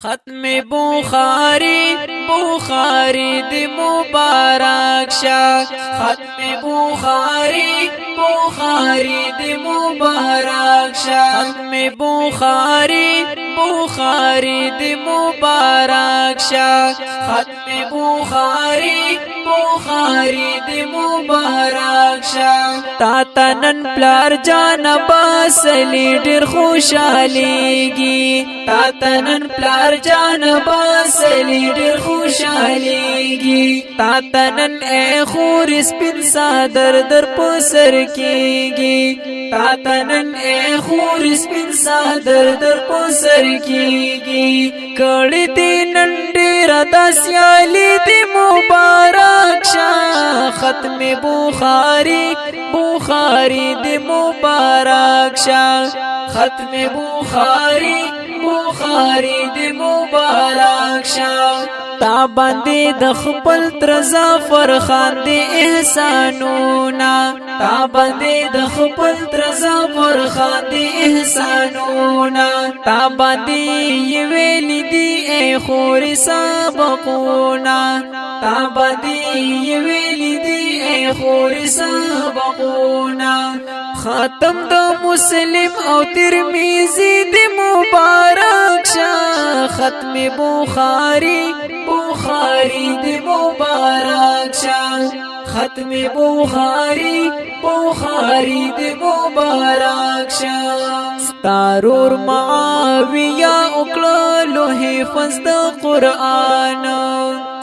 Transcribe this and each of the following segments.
ختم بخاری بخاری دی مبارک شاه ختم بخاری بخاری دی مبارک شاه ختم بخاری بخاری دی مبارک شاه ختم بخاری بخاری دی مبارک شاه تا تنن پلار جان باسلی ډیر خوشاليږي تا تنن پلار جان باسلی ډیر خوشاليږي تا تنن اے خور سپین صادر در پسر کیږي تا تنن اے خور سپین صادر در پسر کیږي کړي دي نن ډیر داسيالي دی مبارک شاه ختم بخاری بخاری دی مبارک شاه ختم بخاری بخاری دی مبارک شاه تا باندې د خپل تر ظفر خان دی احسانونا تا باندې د خپل تر ظفر خان دی احسانونا تا باندې ویل دی اے خور سبقونا تا باندې ویل دی اے خور سبقونا خاتم د مسلم او ترمذی دی مبارک شاه ختم بخاری بخاری دی مبارک شاه ختم بخاری بخاری دی مبارک شاه ستارور معاویہ اکلو حفظ د قرآن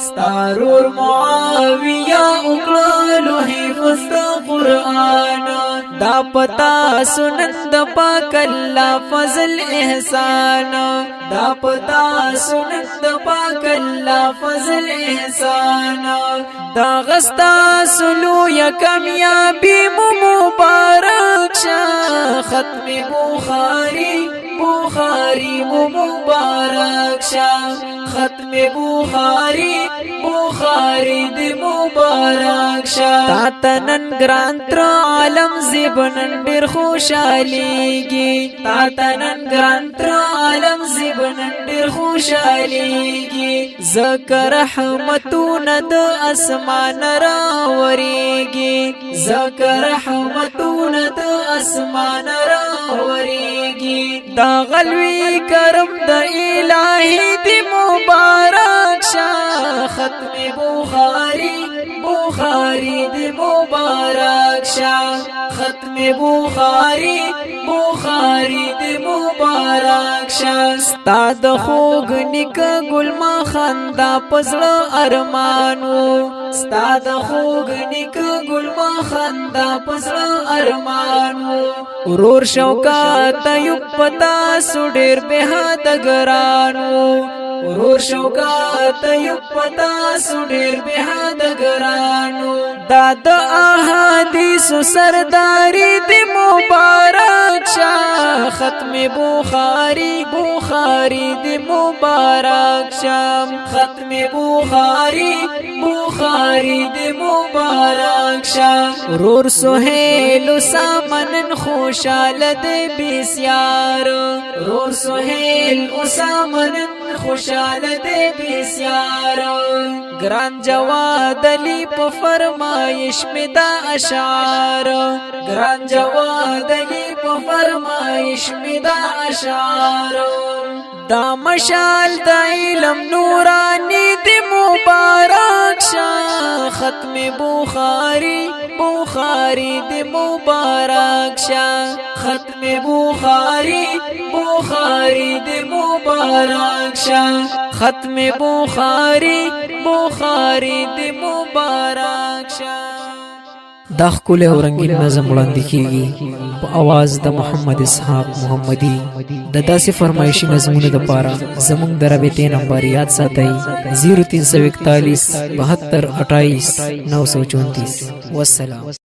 ستارور معاویہ اکلو حفظ د قرآن دا پتا سنن د پاک الله فضل احسان دا پتا سنن د پاک الله فضل احسان دا غستا سلو یا کامیابی مبارک شاه ختم بخاری بخاری مبارک شاه ختم بخاری بخاری دی مبارک شاه تا تنن ګران تر عالم زبنن ډیر خوشاليږي تا تنن ګران تر عالم زبنن ډیر خوشاليږي ذکر رحمتونه د اسمان راوريږي ذکر رحمتونه د اسمان راوريږي دا غلوي کرم د الهي دی مبارک شاه ختم بخاری بخاری دی مبارک شاه ختم بخاری بخاری دی مبارک شاه ستاد خوګ نک ګل ما خندا پزړه ارمانو ستاد خوګ نک ګل ما خندا پزړه ارمانو ورور شوکات یو پتا سډیر به د ګرانو ورور شوکات یو پتا سډیر به د ګرانو داد احادیث سرداری دی مبارک شاه ختم بخاری بخاری دی مبارک شاه ختم بخاری بخاری دی مبارک شاه ورور سہیل سامنن خوشاله دی بسیار ورور سہیل سامنن خوشاله دی بسیار ګران جواد علی په فرمایش می دا اشعار ګران جواد علی په فرمایش می دا اشعار دا مشال د علم نورانی دی مبارک شاه ختم بخاری بخاری دی مبارک شاه ختم بخاری بخاری دی مبارک شاه ختم بخاری بخاری دی مبارک شاه دا خپل اورنګین نظم وړاندې کیږي په आवाज د محمد اسحاق محمدي د داسې فرمایشي نظمونو لپاره زموږ د رابطې نمبر یاد ساتئ 0341 72 28 934 والسلام.